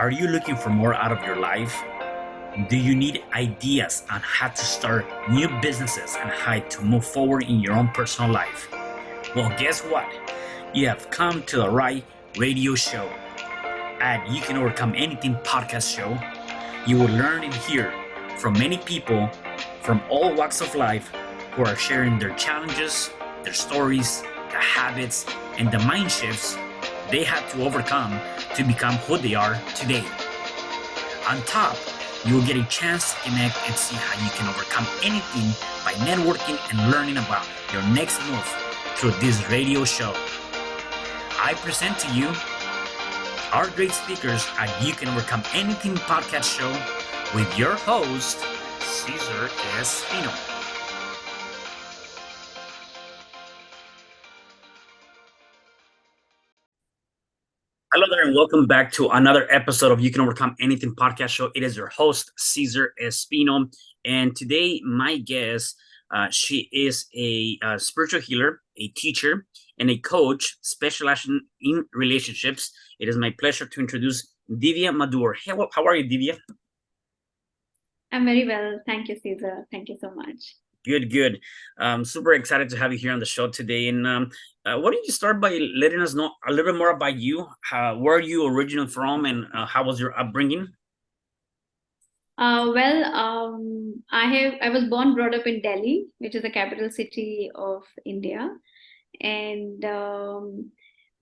Are you looking for more out of your life? Do you need ideas on how to start new businesses and how to move forward in your own personal life? Well, guess what? You have come to the right radio show. At You Can Overcome Anything podcast show, you will learn and hear from many people from all walks of life who are sharing their challenges, their stories, the habits, and the mind shifts they had to overcome to become who they are today. On top, you will get a chance to connect and see how you can overcome anything by networking and learning about your next move through this radio show. I present to you our great speakers at You Can Overcome Anything podcast show with your host, Cesar Espino. Hello there, and welcome back to another episode of You Can Overcome Anything podcast show. It is your host, Cesar Espino, and today my guest, she is a spiritual healer, a teacher, and a coach specializing in relationships. It is my pleasure to introduce Divya Madhur. Hey, how are you, Divya? I'm very well. Thank you, Cesar. Thank you so much. Good. Super excited to have you here on the show today. And why don't you start by letting us know a little bit more about you? Where are you originally from, and how was your upbringing? I was born, brought up in Delhi, which is the capital city of India, and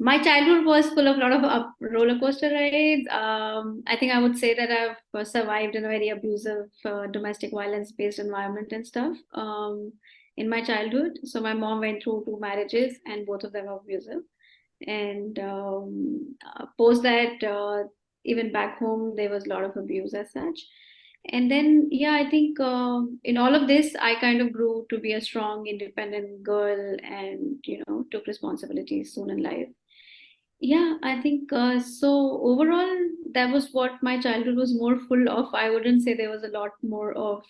my childhood was full of a lot of roller coaster rides. I think I would say that I've survived in a very abusive, domestic violence based environment and stuff in my childhood. So my mom went through two marriages, and both of them were abusive. And post that, even back home, there was a lot of abuse as such. And then, yeah, I think in all of this, I kind of grew to be a strong, independent girl and, took responsibilities soon in life. Yeah, I think so. Overall, that was what my childhood was more full of. I wouldn't say there was a lot more of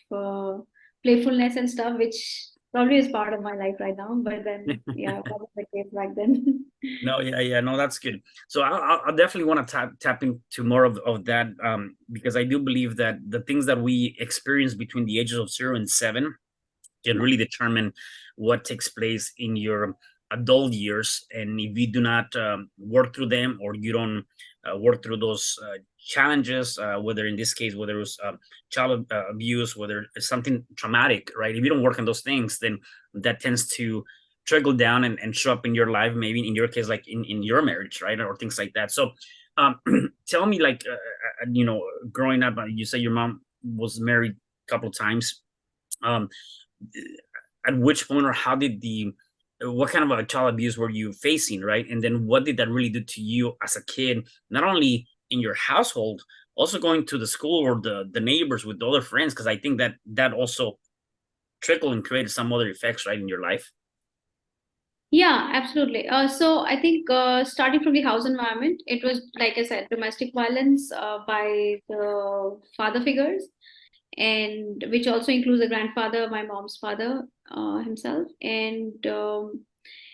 playfulness and stuff, which probably is part of my life right now. But then, yeah, what was the case back then? No, yeah, no, that's good. So I'll definitely want to tap into more of that, because I do believe that the things that we experience between the ages of 0 and 7 can really determine what takes place in your adult years. And if you do not work through them, or you don't work through those challenges, whether in this case, whether it was child abuse, whether it's something traumatic, right? If you don't work on those things, then that tends to trickle down and show up in your life, maybe in your case, like in your marriage, right? Or things like that. So tell me, like, growing up, you say your mom was married a couple of times. Um, at which point, or how did what kind of a child abuse were you facing, right? And then what did that really do to you as a kid, not only in your household, also going to the school or the neighbors with other friends? Because I think that also trickled and created some other effects, right, in your life. Yeah, absolutely. So I think starting from the house environment, it was, like I said, domestic violence by the father figures, and which also includes the grandfather, my mom's father himself. And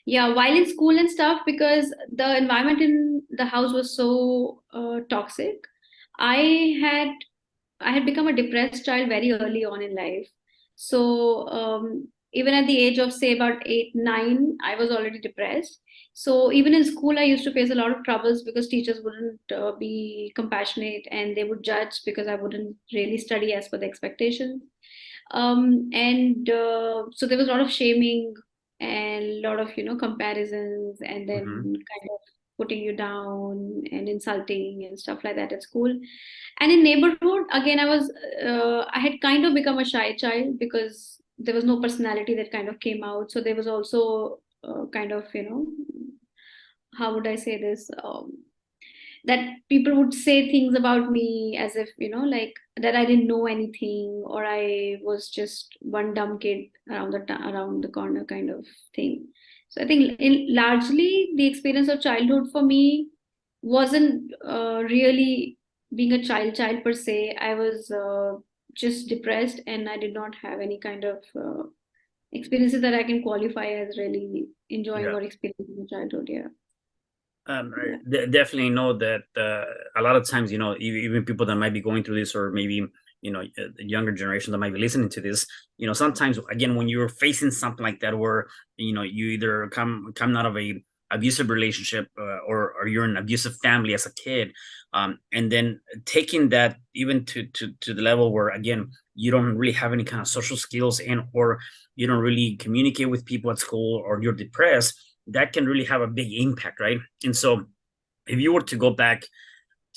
yeah, while in school and stuff, because the environment in the house was so toxic, I had I had become a depressed child very early on in life. So even at the age of say about 8, 9, I was already depressed. So even in school, I used to face a lot of troubles because teachers wouldn't be compassionate, and they would judge because I wouldn't really study as per the expectations. And so there was a lot of shaming and a lot of comparisons, and then Mm-hmm. kind of putting you down and insulting and stuff like that at school. And in neighborhood, again, I had kind of become a shy child because there was no personality that kind of came out. So there was also kind of, how would I say this? That people would say things about me as if, like that I didn't know anything, or I was just one dumb kid around the corner kind of thing. So I think largely the experience of childhood for me wasn't really being a child per se. I was just depressed, and I did not have any kind of experiences that I can qualify as really enjoying Yeah. or experiencing in childhood. Yeah. Yeah. Definitely know that a lot of times, even people that might be going through this, or maybe, the younger generation that might be listening to this, sometimes, again, when you're facing something like that, where, you either come out of a abusive relationship, or you're in an abusive family as a kid, and then taking that even to the level where, again, you don't really have any kind of social skills, or you don't really communicate with people at school, or you're depressed, that can really have a big impact, right? And so, if you were to go back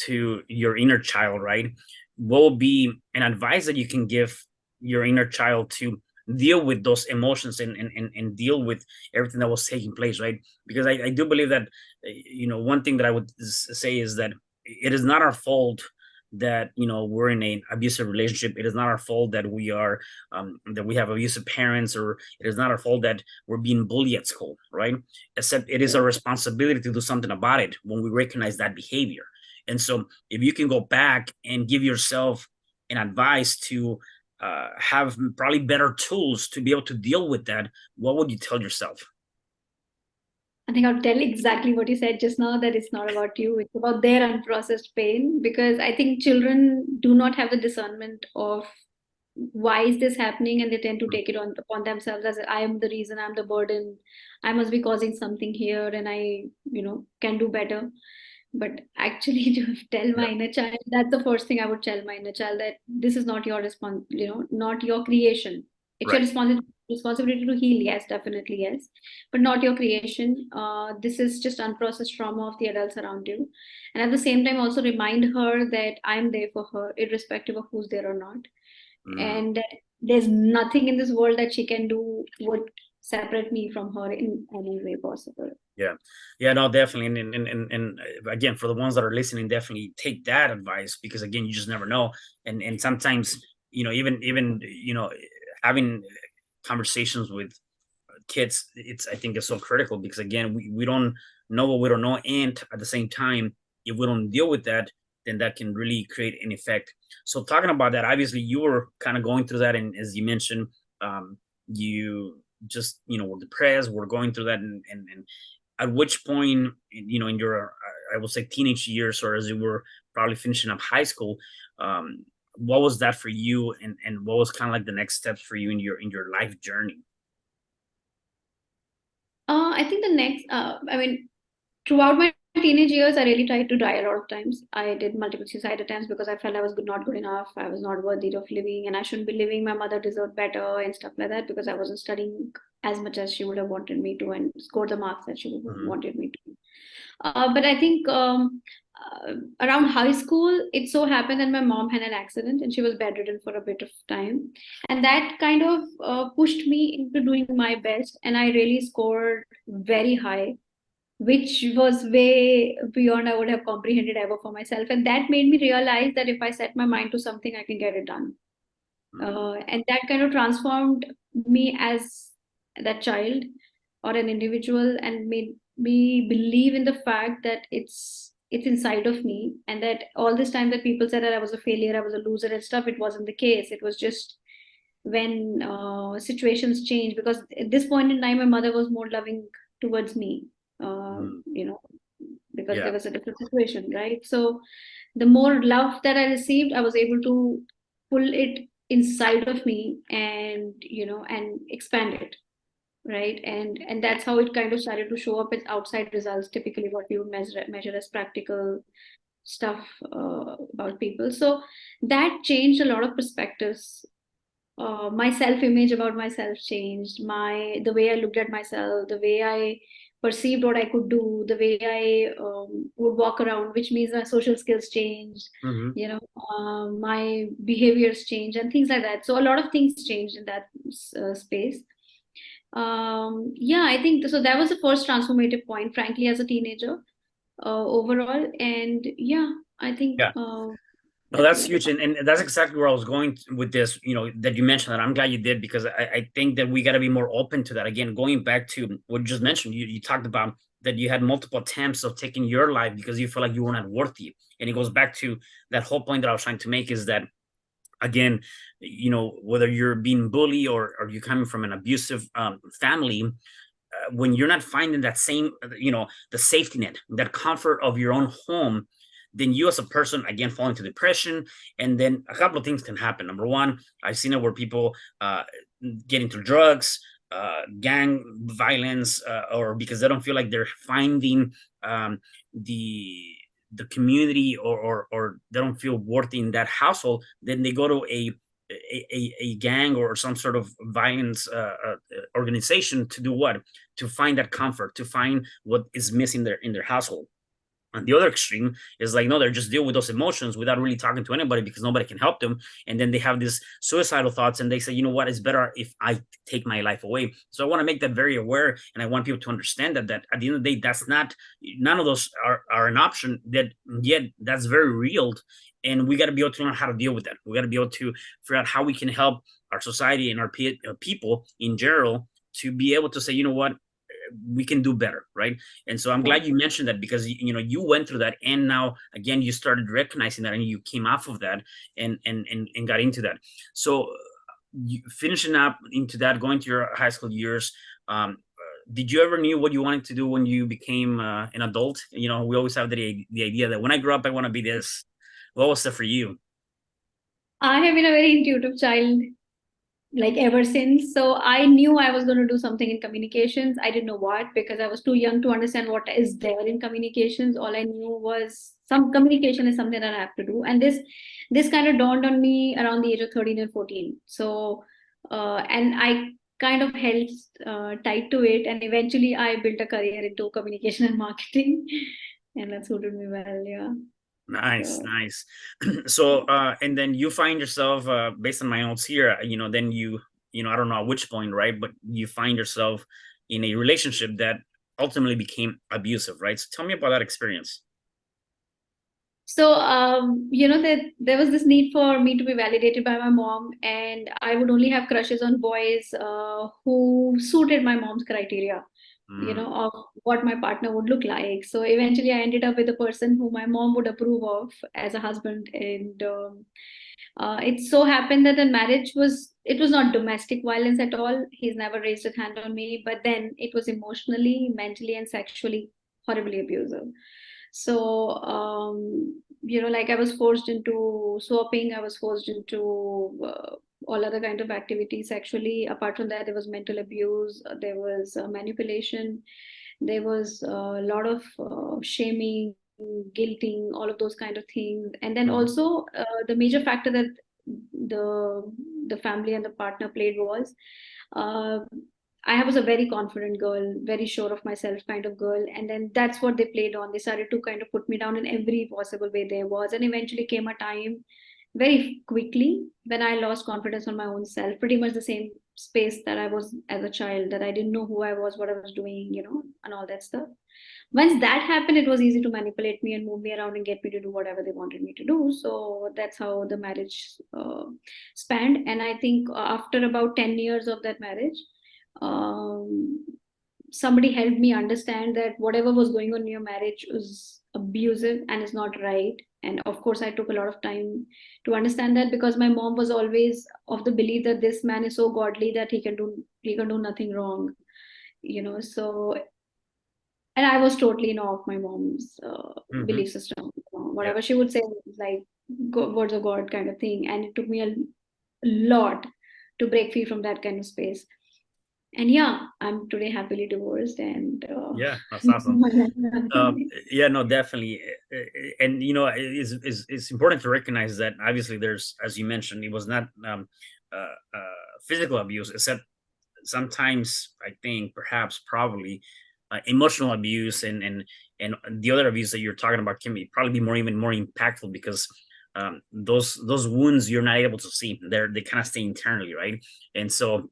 to your inner child, right, what would be an advice that you can give your inner child to deal with those emotions, and deal with everything that was taking place, right? Because I do believe that, one thing that I would say is that it is not our fault that, we're in an abusive relationship. It is not our fault that we have abusive parents, or it is not our fault that we're being bullied at school, right? Except it is our responsibility to do something about it when we recognize that behavior. And so, if you can go back and give yourself an advice to have probably better tools to be able to deal with that, what would you tell yourself? I think I'll tell exactly what you said just now, that it's not about you, it's about their unprocessed pain. Because I think children do not have the discernment of why is this happening, and they tend to take it on upon themselves as I am the reason, I'm the burden, I must be causing something here, and I, can do better. But actually, to tell my Yeah, inner child, that's the first thing I would tell my inner child, that this is not your not your creation. It's your right. responsibility to heal, yes, definitely, yes, but not your creation. This is just unprocessed trauma of the adults around you. And at the same time, also remind her that I'm there for her, irrespective of who's there or not. Mm. And that there's nothing in this world that she can do would separate me from her in any way possible. Yeah, yeah, no, definitely, and again, for the ones that are listening, definitely take that advice, because again, you just never know, and sometimes, even having conversations with kids, I think is so critical, because again, we don't know what we don't know, and at the same time, if we don't deal with that, then that can really create an effect. So, talking about that, obviously you were kind of going through that, and as you mentioned, you just were depressed, were going through that, and at which point, in your, I will say, teenage years, or as you were probably finishing up high school, what was that for you, and what was kind of like the next steps for you in your life journey? I think the next, I mean, throughout my teenage years, I really tried to die a lot of times. I did multiple suicide attempts because I felt I was not good enough. I was not worthy of living, and I shouldn't be living. My mother deserved better and stuff like that, because I wasn't studying as much as she would have wanted me to, and score the marks that she would have Hmm. wanted me to. But I think around high school, it so happened that my mom had an accident and she was bedridden for a bit of time. And that kind of pushed me into doing my best. And I really scored very high, which was way beyond I would have comprehended ever for myself. And that made me realize that if I set my mind to something, I can get it done. And that kind of transformed me as that child or an individual, and made me believe in the fact that it's inside of me, and that all this time that people said that I was a failure, I was a loser and stuff, it wasn't the case. It was just when situations change, because at this point in time my mother was more loving towards me, uh, Mm. you know because there Yeah. was a different situation, right? So the more love that I received, I was able to pull it inside of me, and and expand it, right? And that's how it kind of started to show up as outside results, typically what we would measure as practical stuff about people. So that changed a lot of perspectives. My self-image about myself changed, the way I looked at myself, the way I perceived what I could do, the way I would walk around, which means my social skills changed, Hmm. my behaviors changed and things like that. So a lot of things changed in that space. Yeah, I think so. That was the first transformative point, frankly, as a teenager, overall. And yeah, I think Yeah. No, that's that's another huge, part. and that's exactly where I was going with this. That you mentioned that. I'm glad you did, because I think that we got to be more open to that. Again, going back to what you just mentioned, you talked about that you had multiple attempts of taking your life because you feel like you were not worthy, and it goes back to that whole point that I was trying to make, is that, again, whether you're being bullied, or you're coming from an abusive family, when you're not finding that same, the safety net, that comfort of your own home, then you as a person again fall into depression. And then a couple of things can happen. Number one, I've seen it where people get into drugs, gang violence, or because they don't feel like they're finding the community, or they don't feel worthy in that household, then they go to a gang or some sort of violence organization to do what? To find that comfort, to find what is missing there in their household. And the other extreme is like, no, they're just deal with those emotions without really talking to anybody because nobody can help them. And then they have these suicidal thoughts and they say, you know what, it's better if I take my life away. So I want to make that very aware. And I want people to understand that at the end of the day, that's not, none of those are an option, that yet that's very real. And we got to be able to learn how to deal with that. We got to be able to figure out how we can help our society and our people in general to be able to say, you know what, we can do better, right? And so I'm glad you mentioned that, because you went through that, and now again you started recognizing that, and you came off of that and got into that. So finishing up into that, going to your high school years, did you ever knew what you wanted to do when you became an adult? We always have the idea that when I grow up I want to be this. What was that for you? I have been a very intuitive child, like ever since. So I knew I was going to do something in communications. I didn't know what, because I was too young to understand what is there in communications. All I knew was some communication is something that I have to do. And this kind of dawned on me around the age of 13 and 14. So and I kind of held tight to it, and eventually I built a career into communication and marketing, and that suited me well. Yeah. Nice, So nice. So and then you find yourself, based on my notes here, then I don't know at which point, right? But you find yourself in a relationship that ultimately became abusive, right? So tell me about that experience. So, that there was this need for me to be validated by my mom, and I would only have crushes on boys who suited my mom's criteria, Mm, of what my partner would look like. So eventually, I ended up with a person who my mom would approve of as a husband, and it so happened that the marriage was not domestic violence at all. He's never raised a hand on me, but then it was emotionally, mentally, and sexually horribly abusive. So, like I was forced into swapping, I was forced into all other kind of activities sexually. Apart from that, there was mental abuse, there was manipulation, there was a lot of shaming, guilting, all of those kind of things. And then mhm, also the major factor that the family and the partner played was uh, I was a very confident girl, very sure of myself kind of girl. And then that's what they played on. They started to kind of put me down in every possible way there was. And eventually came a time very quickly when I lost confidence on my own self, pretty much the same space that I was as a child, that I didn't know who I was, what I was doing, and all that stuff. Once that happened, it was easy to manipulate me and move me around and get me to do whatever they wanted me to do. So that's how the marriage spanned. And I think after about 10 years of that marriage, um, somebody helped me understand that whatever was going on in your marriage was abusive and is not right. And of course, I took a lot of time to understand that, because my mom was always of the belief that this man is so godly that he can do nothing wrong. So, and I was totally in awe of my mom's mhm. belief system. Yeah. Whatever she would say was like words of God kind of thing, and it took me a lot to break free from that kind of space. And yeah, I'm today happily divorced, and Yeah, that's awesome. my life is running. Yeah, no, definitely. And it's important to recognize that obviously there's, as you mentioned, it was not physical abuse, except sometimes I think perhaps probably emotional abuse, and the other abuse that you're talking about can be probably be even more impactful, because those wounds you're not able to see. They kind of stay internally, right? And so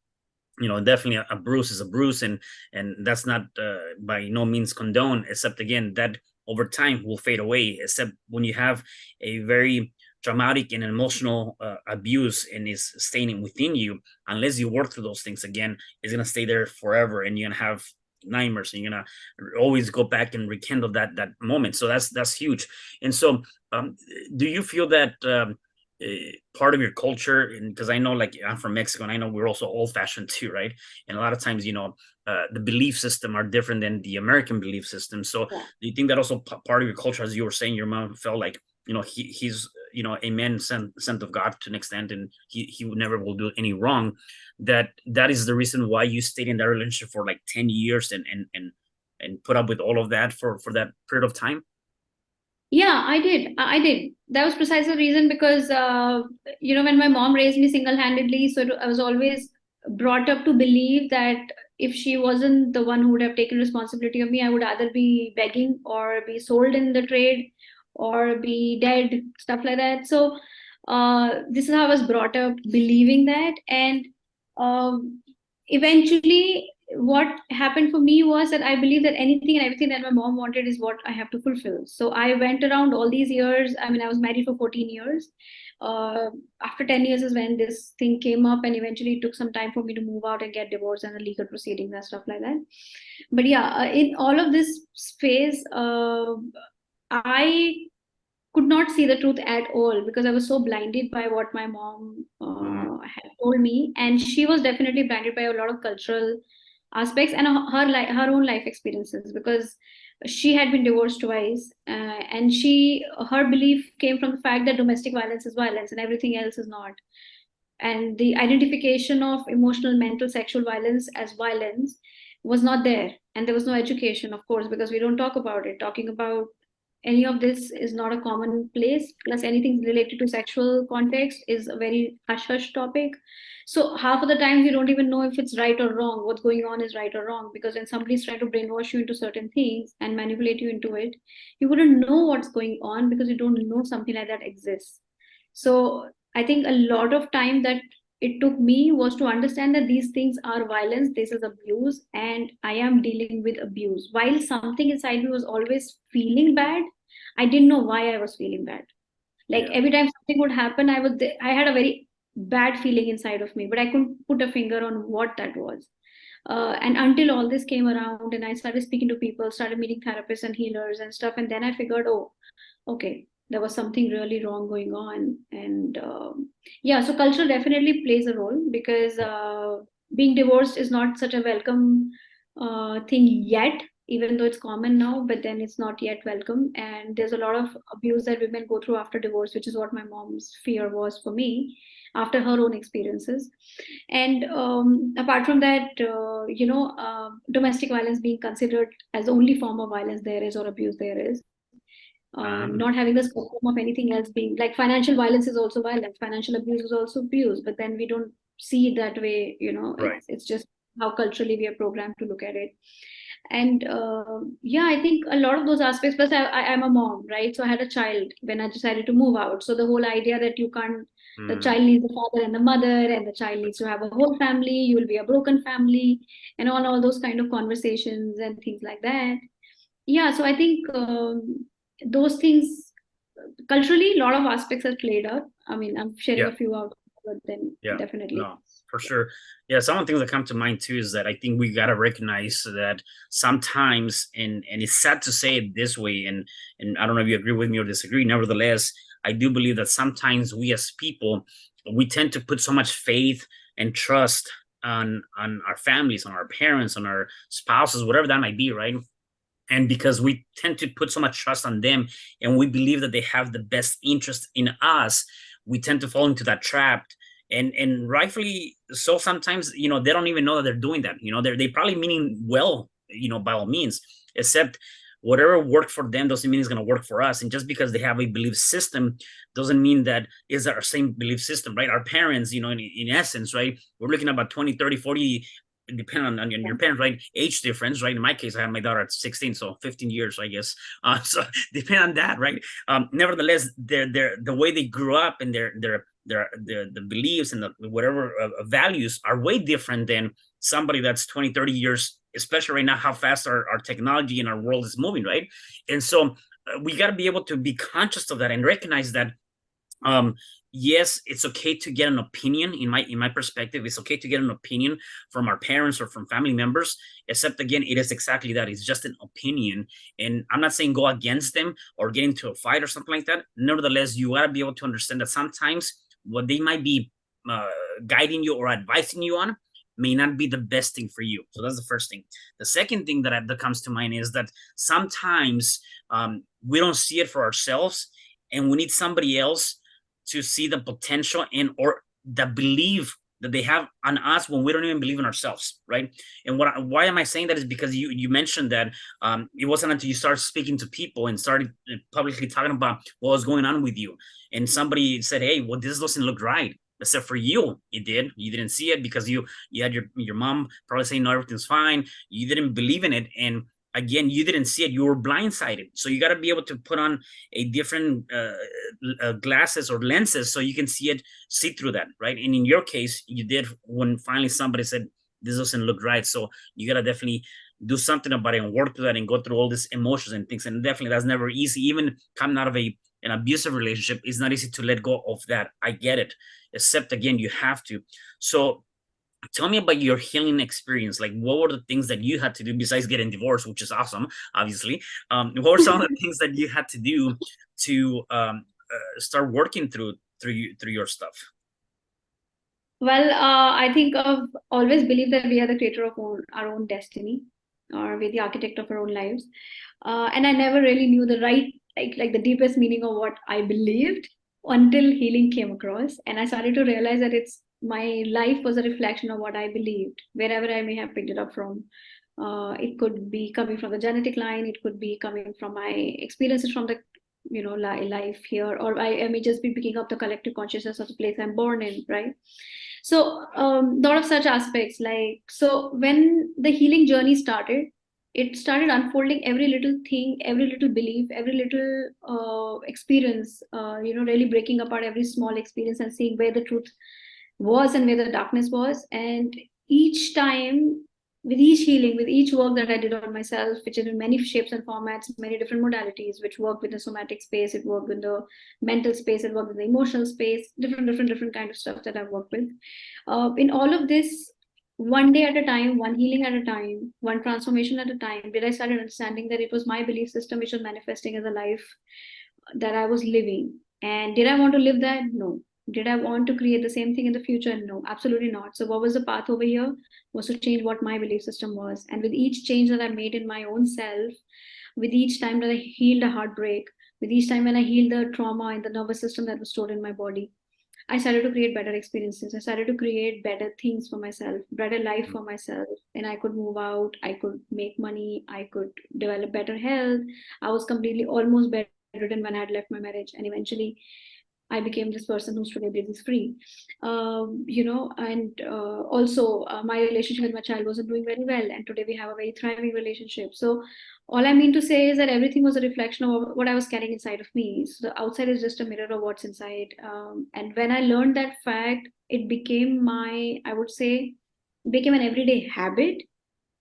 definitely a bruise is a bruise, and that's not by no means condoned, except again that over time will fade away, except when you have a very traumatic and emotional abuse and is staying within you. Unless you work through those things, again, it's going to stay there forever, and you're going to have nightmares, and you're going to always go back and rekindle that moment. So that's huge. And so do you feel that part of your culture, and because I know, like, I'm from Mexico, and I know we're also old fashioned too, right? And a lot of times, the belief system are different than the American belief system. So Yeah. do you think that also part of your culture, as you were saying, your mom felt like, he's, a man sent of God to an extent, and he never will do any wrong, that is the reason why you stayed in that relationship for like 10 years, and put up with all of that for that period of time? Yeah, I did. I did. That was precisely the reason because, when my mom raised me single-handedly, so I was always brought up to believe that if she wasn't the one who would have taken responsibility of me, I would either be begging or be sold in the trade or be dead, stuff like that. So, this is how I was brought up believing that. And eventually, what happened for me was that I believe that anything and everything that my mom wanted is what I have to fulfill. So I went around all these years. I mean, I was married for 14 years. Uh, After 10 years is when this thing came up, and eventually it took some time for me to move out and get divorced and the legal proceedings and stuff like that. But yeah, in all of this phase, I could not see the truth at all because I was so blinded by what my mom Mm, had told me, and she was definitely blinded by a lot of cultural aspects and her own life experiences because she had been divorced twice, and her belief came from the fact that domestic violence is violence and everything else is not, and the identification of emotional, mental, sexual violence as violence was not there, and there was no education, of course, because we don't talk about it. Talking about any of this is not a common place, plus anything related to sexual context is a very hush hush topic. So half of the time you don't even know if it's right or wrong, what's going on is right or wrong, because when somebody's trying to brainwash you into certain things and manipulate you into it, you wouldn't know what's going on because you don't know something like that exists. So I think a lot of time that it took me was to understand that these things are violence, this is abuse, and I am dealing with abuse. While something inside me was always feeling bad, I didn't know why I was feeling bad. Like yeah. every time something would happen, I had a very bad feeling inside of me, but I couldn't put a finger on what that was. And until all this came around and I started speaking to people, started meeting therapists and healers and stuff, and then I figured, oh, okay, there was something really wrong going on. And yeah, so culture definitely plays a role because being divorced is not such a welcome thing yet, even though it's common now, but then it's not yet welcome. And there's a lot of abuse that women go through after divorce, which is what my mom's fear was for me after her own experiences. And apart from that, domestic violence being considered as the only form of violence there is or abuse there is, Um, not having the spectrum of anything else being like financial violence is also violence, financial abuse is also abuse, but then we don't see it that way. right. It's just how culturally we are programmed to look at it. And yeah, I think a lot of those aspects. Plus, I'm a mom, right? So I had a child when I decided to move out. So the whole idea that you can't, the Mm, child needs the father and the mother, and the child needs to have a whole family. You will be a broken family, and all those kind of conversations and things like that. Yeah, so I think those things culturally, a lot of aspects have played out. I mean, I'm sharing yeah. a few out, but then Yeah, definitely. no, for sure. Yeah, some of the things that come to mind too is that I think we gotta recognize that sometimes, and it's sad to say it this way, and I don't know if you agree with me or disagree. Nevertheless, I do believe that sometimes we as people, we tend to put so much faith and trust on our families, on our parents, on our spouses, whatever that might be, right? And because we tend to put so much trust on them, and we believe that they have the best interest in us, we tend to fall into that trap. And rightfully so, sometimes, they don't even know that they're doing that. They probably meaning well, by all means, except whatever worked for them doesn't mean it's going to work for us. And just because they have a belief system doesn't mean that is our same belief system, right? Our parents, in essence, right, we're looking at about 20, 30, 40, depending on your parents, right? Age difference, right? In my case, I have my daughter at 16, so 15 years, I guess. So depend on that, right? Nevertheless, the way they grew up and their the beliefs and the whatever values are way different than somebody that's 20, 30 years, especially right now, how fast our technology and our world is moving, right? And so we got to be able to be conscious of that and recognize that um yes, it's okay to get an opinion. In my perspective, it's okay to get an opinion from our parents or from family members, except again, it is exactly that. It's just an opinion, and I'm not saying go against them or get into a fight or something like that. Nevertheless, you got to be able to understand that sometimes what they might be uh, guiding you or advising you on may not be the best thing for you. So that's the first thing. The second thing that comes to mind is that sometimes we don't see it for ourselves, and we need somebody else to see the potential and or the belief that they have on us when we don't even believe in ourselves, right? And why am I saying that is because you mentioned that it wasn't until you started speaking to people and started publicly talking about what was going on with you, and somebody said, "Hey, well, this doesn't look right." Except for you, it did. You didn't see it because you had your mom probably saying no, everything's fine. You didn't believe in it, and again, you didn't see it. You were blindsided. So you got to be able to put on a different glasses or lenses so you can see through that, right? And in your case, you did when finally somebody said this doesn't look right. So you got to definitely do something about it and work through that and go through all these emotions and things. And definitely that's never easy. Even coming out of an abusive relationship, it's not easy to let go of that. I get it. Except again, you have to. So tell me about your healing experience. Like, what were the things that you had to do besides getting divorced, which is awesome, obviously? What were some of the things that you had to do to start working through your stuff? Well, I think I've always believed that we are the creator of our own destiny, or we're the architect of our own lives. And I never really knew the right, like the deepest meaning of what I believed until healing came across, and I started to realize that it's my life was a reflection of what I believed, wherever I may have picked it up from. It could be coming from the genetic line, it could be coming from my experiences from the life here, or I may just be picking up the collective consciousness of the place I'm born in, right? So lot of such aspects, like, so when the healing journey started, it started unfolding every little thing, every little belief, every little experience, really breaking apart every small experience and seeing where the truth was and where the darkness was. And each time, with each healing, with each work that I did on myself, which is in many shapes and formats, many different modalities, which work with the somatic space, it worked with the mental space, it worked with the emotional space, different kind of stuff that I've worked with. In all of this, one day at a time, one healing at a time, one transformation at a time, did I start understanding that it was my belief system which was manifesting as a life that I was living. And did I want to live that? No. Did I want to create the same thing in the future? No, absolutely not. So what was the path over here? Was to change what my belief system was. And with each change that I made in my own self, with each time that I healed a heartbreak, with each time when I healed the trauma in the nervous system that was stored in my body, I started to create better experiences. I started to create better things for myself, better life for myself. And I could move out, I could make money, I could develop better health. I was completely almost bedridden when I had left my marriage. And eventually I became this person who's today disease free. And also my relationship with my child wasn't doing very well. And today we have a very thriving relationship. So all I mean to say is that everything was a reflection of what I was carrying inside of me. So the outside is just a mirror of what's inside. And when I learned that fact, it became I would say, became an everyday habit,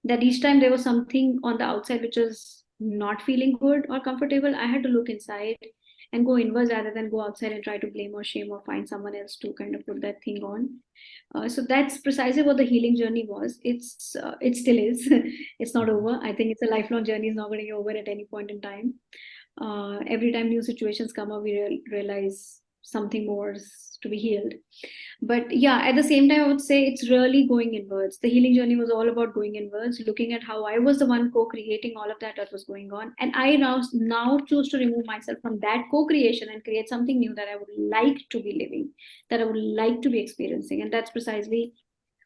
that each time there was something on the outside which was not feeling good or comfortable, I had to look inside and go inwards rather than go outside and try to blame or shame or find someone else to kind of put that thing on. So that's precisely what the healing journey was. It still is. It's not over. I think it's a lifelong journey. It's not going to be over at any point in time. Every time new situations come up, we realize something more is to be healed. But yeah, at the same time, I would say it's really going inwards. The healing journey was all about going inwards, looking at how I was the one co-creating all of that was going on, and I now choose to remove myself from that co-creation and create something new that I would like to be living, that I would like to be experiencing, and that's precisely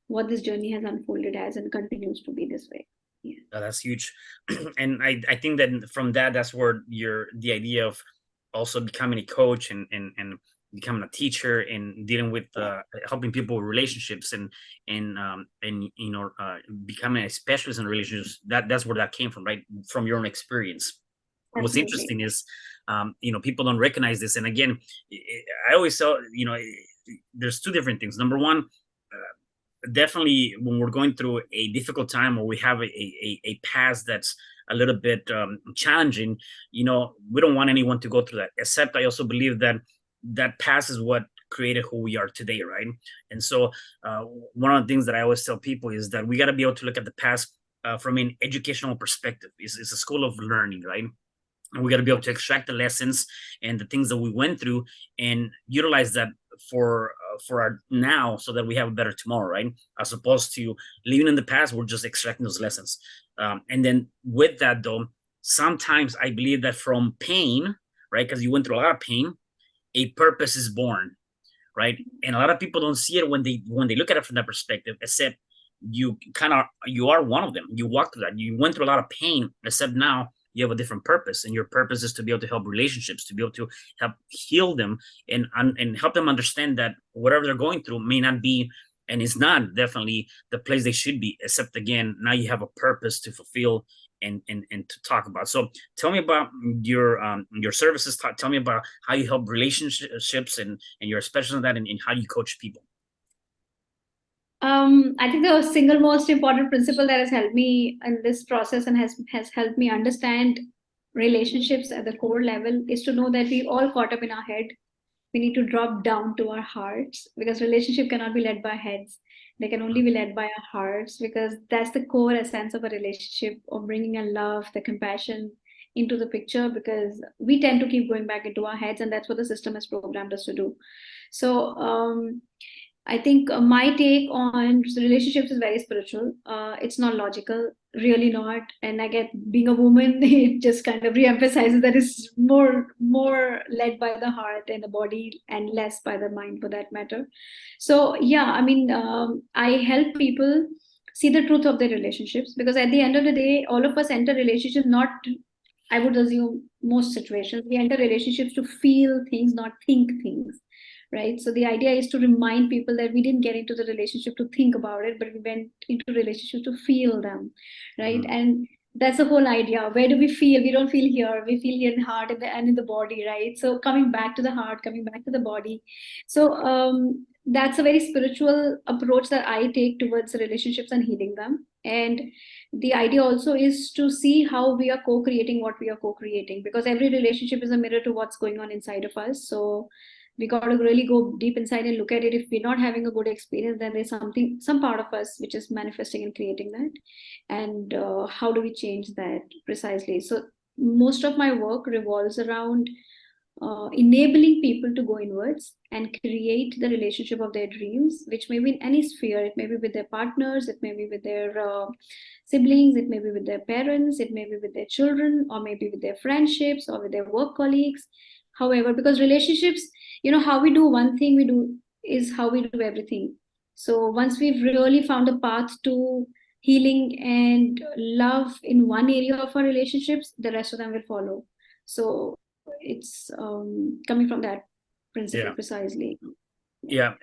what this journey has unfolded as and continues to be this way. Yeah. That's huge. And I think that from that's where the idea of also becoming a coach and becoming a teacher and dealing with helping people with relationships and becoming a specialist in relationships, that's where that came from, right? From your own experience. What's Absolutely. interesting is people don't recognize this. And again, I always tell, there's two different things. Number one, definitely when we're going through a difficult time or we have a past that's a little bit challenging, we don't want anyone to go through that. Except I also believe that that past is what created who we are today, right? And so one of the things that I always tell people is that we got to be able to look at the past from an educational perspective. It's a school of learning, right? And we got to be able to extract the lessons and the things that we went through and utilize that for our now, so that we have a better tomorrow, right? As opposed to living in the past, we're just extracting those lessons. And then with that, though, sometimes I believe that from pain, right, because you went through a lot of pain, a purpose is born, right? And a lot of people don't see it when they look at it from that perspective, except you are one of them. You walked through that. You went through a lot of pain, except now you have a different purpose, and your purpose is to be able to help relationships, to be able to help heal them, and help them understand that whatever they're going through may not be, and it's not definitely the place they should be, except again, now you have a purpose to fulfill and to talk about. So tell me about your services. Tell me about how you help relationships and your specialty in that, and how you coach people. I think the single most important principle that has helped me in this process and has helped me understand relationships at the core level is to know that we all caught up in our head. We need to drop down to our hearts, because relationship cannot be led by heads. They can only be led by our hearts, because that's the core essence of a relationship, of bringing a love, the compassion into the picture, because we tend to keep going back into our heads, and that's what the system has programmed us to do. So I think my take on relationships is very spiritual. It's not logical, really not. And I get, being a woman, it just kind of re-emphasizes that it's more led by the heart and the body, and less by the mind, for that matter. So yeah, I mean, I help people see the truth of their relationships, because at the end of the day, all of us enter relationships not, I would assume most situations, we enter relationships to feel things, not think things, right? So the idea is to remind people that we didn't get into the relationship to think about it, but we went into relationship to feel them, right? Mm-hmm. And that's the whole idea. Where do we feel? We don't feel here. We feel here in the heart and in the body, right? So coming back to the heart, coming back to the body. So that's a very spiritual approach that I take towards relationships and healing them. And the idea also is to see how we are co-creating what we are co-creating, because every relationship is a mirror to what's going on inside of us. So we got to really go deep inside and look at it. If we're not having a good experience, then there's something, some part of us which is manifesting and creating that. And how do we change that precisely? So most of my work revolves around enabling people to go inwards and create the relationship of their dreams, which may be in any sphere. It may be with their partners, it may be with their siblings, it may be with their parents, it may be with their children, or maybe with their friendships or with their work colleagues. However, because relationships, you know, how we do one thing, we do is how we do everything. So once we've really found a path to healing and love in one area of our relationships, the rest of them will follow. So it's coming from that principle precisely. Yeah.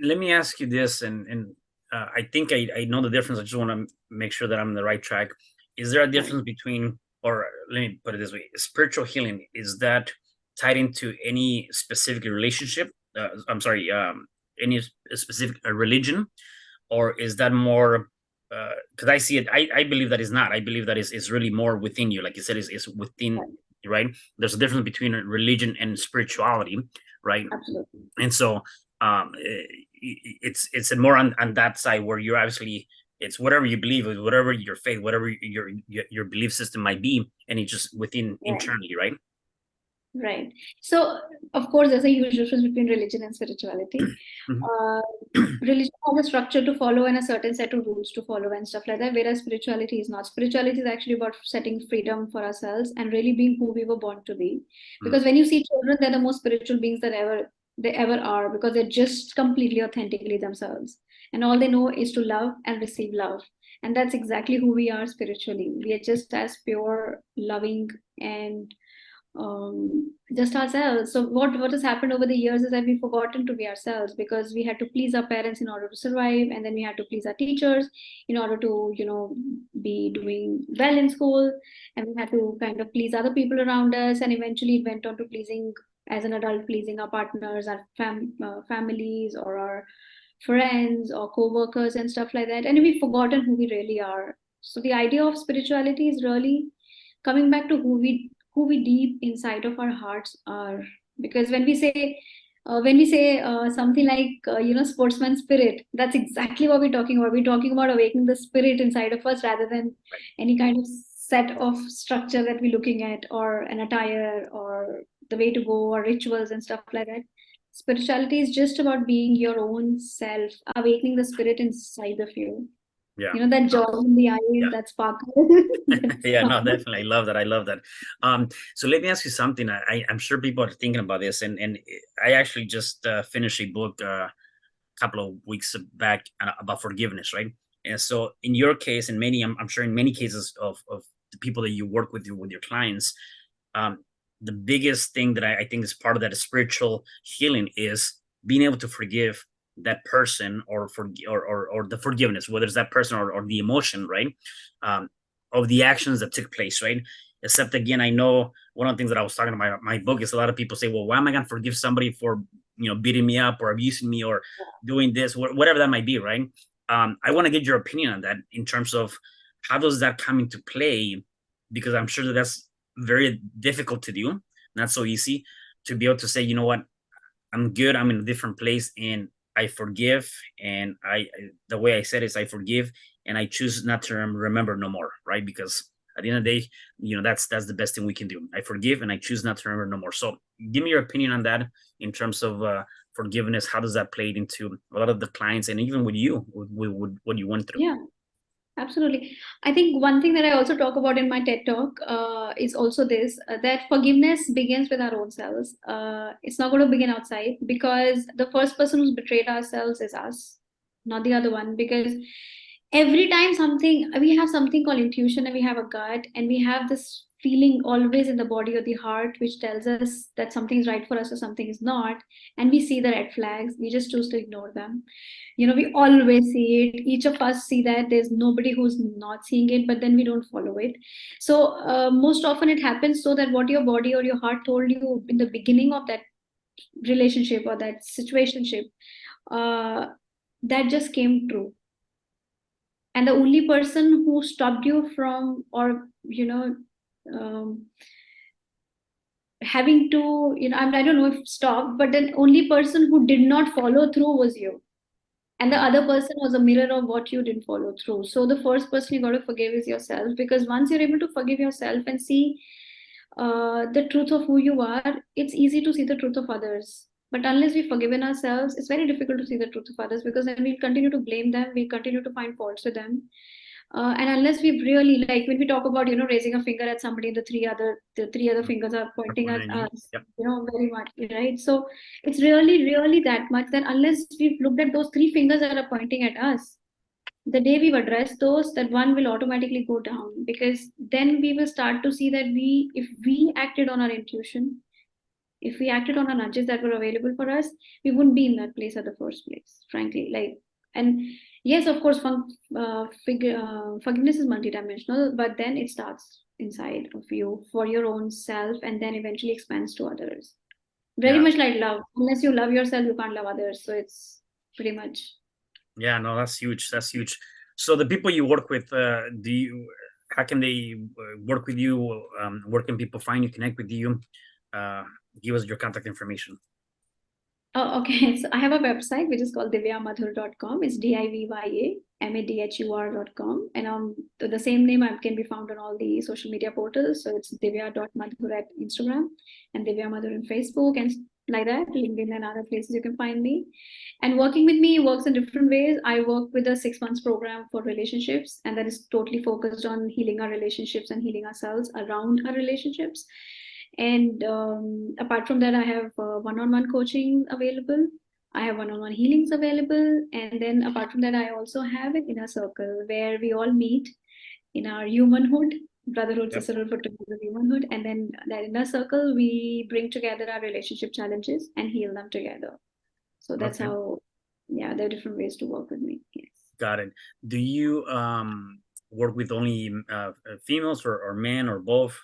Let me ask you this, and I think I know the difference. I just want to make sure that I'm on the right track. Is there a difference between, or let me put it this way, spiritual healing, is that tied into any specific relationship? I'm sorry, any specific religion, or is that more? Because I see it, I believe that is not. I believe that is really more within you. Like you said, is within, right? There's a difference between religion and spirituality, right? Absolutely. And so it's more on that side, where you're obviously, it's whatever you believe, whatever your faith, whatever your belief system might be, and it's just within internally, right? Right. So, of course, there's a huge difference between religion and spirituality. Religion has a structure to follow and a certain set of rules to follow and stuff like that, whereas spirituality is not. Spirituality is actually about setting freedom for ourselves and really being who we were born to be. Because when you see children, they're the most spiritual beings that they ever are, because they're just completely authentically themselves. And all they know is to love and receive love. And that's exactly who we are spiritually. We are just as pure, loving, and just ourselves. So what has happened over the years is that we've forgotten to be ourselves, because we had to please our parents in order to survive, and then we had to please our teachers in order to, you know, be doing well in school, and we had to kind of please other people around us, and eventually it went on to pleasing, as an adult, pleasing our partners, our families, or our friends or co-workers and stuff like that, and we've forgotten who we really are. So the idea of spirituality is really coming back to who we deep inside of our hearts are. Because when we say when we say something like, sportsman spirit, that's exactly what we're talking about. We're talking about awakening the spirit inside of us rather than any kind of set of structure that we're looking at, or an attire, or the way to go, or rituals and stuff like that. Spirituality is just about being your own self, awakening the spirit inside of you. Yeah. That joy in the eyes, Yeah. that sparkle. Yeah, no, definitely. I love that. I love that. So let me ask you something. I'm sure people are thinking about this, and I actually just finished a book a couple of weeks back about forgiveness, right? And so in your case, and I'm sure in many cases of the people that you work with your clients, um, the biggest thing that I think is part of that spiritual healing is being able to forgive that person, or the forgiveness, whether it's that person or the emotion, right? Um, of the actions that took place, right? Except again, I know one of the things that I was talking about my book is a lot of people say, well, why am I going to forgive somebody for beating me up or abusing me or doing this, whatever that might be, right? I want to get your opinion on that in terms of how does that come into play, because I'm sure that's very difficult to do, not so easy to be able to say, you know what, I'm good, I'm in a different place, and I forgive, and the way I said is I forgive, and I choose not to remember no more, right? Because at the end of the day, that's the best thing we can do. I forgive, and I choose not to remember no more. So give me your opinion on that in terms of forgiveness. How does that play into a lot of the clients, and even with you, with what you went through? Yeah. Absolutely. I think one thing that I also talk about in my TED talk is also this that forgiveness begins with our own selves. It's not going to begin outside, because the first person who's betrayed ourselves is us, not the other one. Because every time we have something called intuition, and we have a gut, and we have this feeling always in the body or the heart which tells us that something is right for us or something is not. And we see the red flags, we just choose to ignore them. We always see it, each of us see that, there's nobody who's not seeing it, but then we don't follow it. So most often it happens so that what your body or your heart told you in the beginning of that relationship or that situationship, uh, that just came true. And the only person who stopped you from, or um, having to, I don't know if stop, but then only person who did not follow through was you. And the other person was a mirror of what you didn't follow through. So the first person you got to forgive is yourself, because once you're able to forgive yourself and see the truth of who you are, it's easy to see the truth of others. But unless we've forgiven ourselves, it's very difficult to see the truth of others, because then we'll continue to blame them, we'll continue to find faults with them. And unless we've really, like when we talk about, raising a finger at somebody, the three other fingers are pointing at us, Yep. very much, right? So it's really, really that much that unless we've looked at those three fingers that are pointing at us, the day we've addressed those, that one will automatically go down, because then we will start to see that if we acted on our intuition, if we acted on our nudges that were available for us, we wouldn't be in that place at the first place, frankly. And yes, of course, forgiveness is multidimensional, but then it starts inside of you for your own self, and then eventually expands to others. Very Yeah. much like love. Unless you love yourself, you can't love others. So it's pretty much. Yeah, no, that's huge. That's huge. So the people you work with, how can they work with you? Where can people find you, connect with you? Uh, Give us your contact information. Oh, okay. So I have a website which is called divyamadhur.com. It's DIVYAMADHUR.com. And the same name can be found on all the social media portals. So it's divya.madhur at Instagram, and Divya Madhur on Facebook, and like that, LinkedIn and other places you can find me. And working with me works in different ways. I work with a 6 months program for relationships, and that is totally focused on healing our relationships and healing ourselves around our relationships. And apart from that, I have one-on-one coaching available. I have one-on-one healings available. And then apart from that, I also have an inner circle where we all meet in our humanhood, brotherhood, Yep. sisterhood, put together humanhood. And then that inner circle, we bring together our relationship challenges and heal them together. So that's Okay. how, yeah, there are different ways to work with me. Yes. Got it. Do you work with only females or men or both?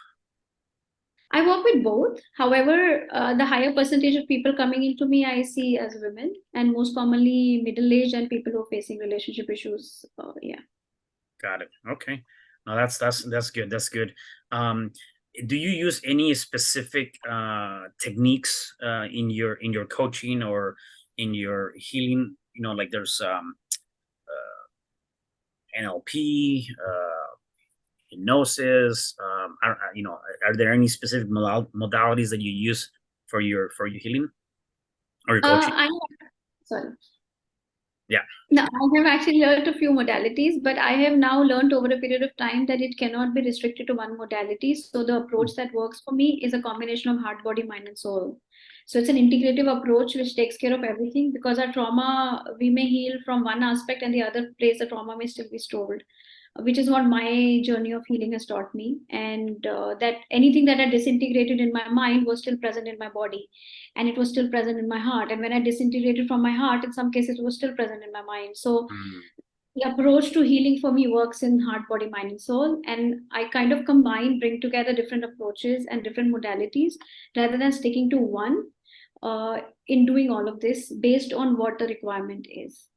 I work with both. However, the higher percentage of people coming into me I see as women, and most commonly middle aged and people who are facing relationship issues. Yeah. Got it. Okay. No, that's good. That's good. Um, do you use any specific techniques in your coaching or in your healing? You know, like there's NLP, hypnosis. You know, are there any specific modalities that you use for your healing or your coaching? I sorry. Yeah. No, I have actually learned a few modalities, but I have now learned over a period of time that it cannot be restricted to one modality. So the approach that works for me is a combination of heart, body, mind, and soul. So it's an integrative approach which takes care of everything, because our trauma, we may heal from one aspect and the other place the trauma may still be stored, which is what my journey of healing has taught me. And that anything that I disintegrated in my mind was still present in my body, and it was still present in my heart. And when I disintegrated from my heart, in some cases, it was still present in my mind. So Mm, the approach to healing for me works in heart, body, mind, and soul. And I kind of bring together different approaches and different modalities rather than sticking to one in doing all of this based on what the requirement is.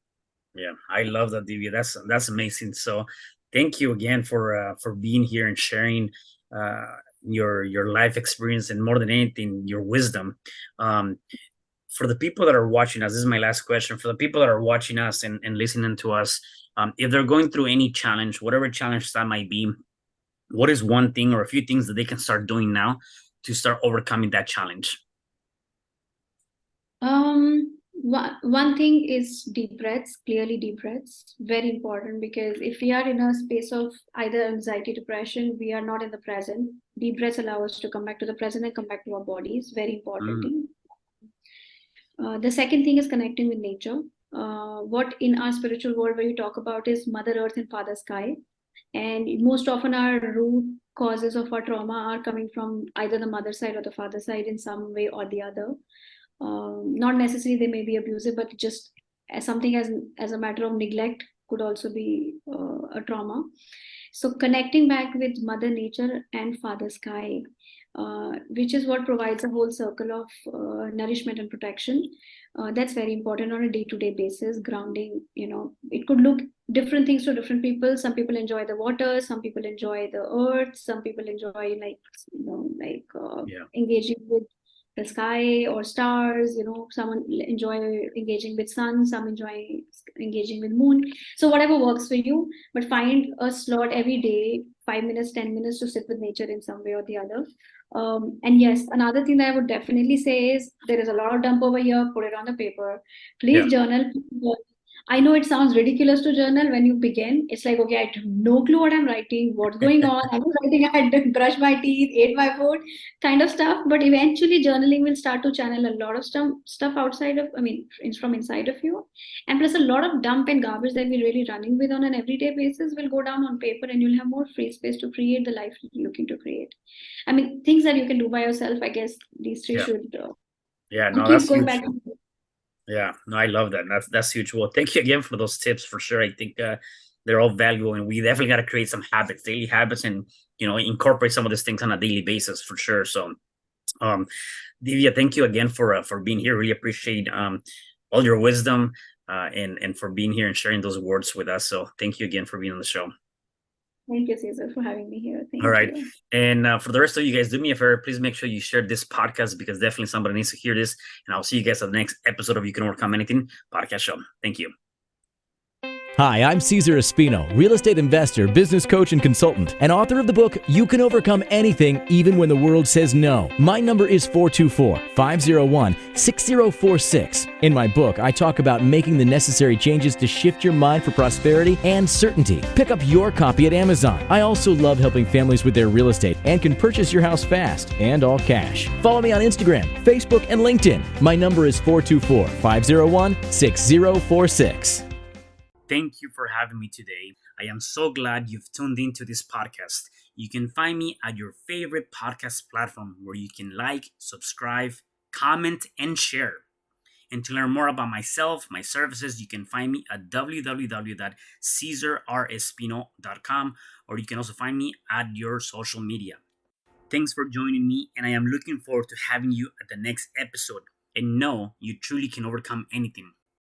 yeah, I love that, Divya. That's amazing. So, thank you again for being here and sharing uh, your life experience and more than anything, your wisdom. Um, for the people that are watching us, this is my last question. For the people that are watching us and listening to us, if they're going through any challenge, whatever challenge that might be, what is one thing or a few things that they can start doing now to start overcoming that challenge? One thing is deep breaths, clearly deep breaths, very important, because if we are in a space of either anxiety, depression, we are not in the present. Deep breaths allow us to come back to the present and come back to our bodies. Very important Mm, thing. The second thing is connecting with nature. What in our spiritual world where we talk about is Mother Earth and Father Sky. And most often our root causes of our trauma are coming from either the mother side or the father side in some way or the other. Not necessarily they may be abusive, but just as something as a matter of neglect could also be a trauma. So connecting back with Mother Nature and Father Sky, which is what provides a whole circle of nourishment and protection. That's very important on a day-to-day basis. Grounding, it could look different things to different people. Some people enjoy the water, some people enjoy the earth, some people enjoy yeah, engaging with the sky or stars. Someone enjoy engaging with sun, some enjoy engaging with moon. So whatever works for you, but find a slot every day, 5 minutes, 10 minutes, to sit with nature in some way or the other. And yes, another thing that I would definitely say is there is a lot of dump over here, put it on the paper. yeah, Please journal. I know it sounds ridiculous to journal when you begin. It's like, okay, I have no clue what I'm writing, what's going on. I was writing, I had to brush my teeth, ate my food, kind of stuff. But eventually, journaling will start to channel a lot of stuff outside of, it's from inside of you. And plus, a lot of dump and garbage that we're really running with on an everyday basis will go down on paper, and you'll have more free space to create the life you're looking to create. Things that you can do by yourself, I guess these three yeah, should. yeah. I'll No, keep that's going huge. back to. Yeah, no, I love that. That's huge. Well, thank you again for those tips for sure. I think they're all valuable, and we definitely got to create some habits, daily habits, and incorporate some of these things on a daily basis for sure. So, um, Divya, thank you again for being here. Really appreciate all your wisdom and for being here and sharing those words with us. So, thank you again for being on the show. Thank you, Cesar, for having me here. All Thank right. you. And for the rest of you guys, do me a favor. Please make sure you share this podcast because definitely somebody needs to hear this. And I'll see you guys at the next episode of You Can Overcome Anything podcast show. Thank you. Hi, I'm Cesar Espino, real estate investor, business coach, and consultant, and author of the book, You Can Overcome Anything, Even When the World Says No. My number is 424-501-6046. In my book, I talk about making the necessary changes to shift your mind for prosperity and certainty. Pick up your copy at Amazon. I also love helping families with their real estate and can purchase your house fast and all cash. Follow me on Instagram, Facebook, and LinkedIn. My number is 424-501-6046. Thank you for having me today. I am so glad you've tuned into this podcast. You can find me at your favorite podcast platform where you can like, subscribe, comment, and share. And to learn more about myself, my services, you can find me at www.CesarRespino.com, or you can also find me at your social media. Thanks for joining me, and I am looking forward to having you at the next episode. And know you truly can overcome anything.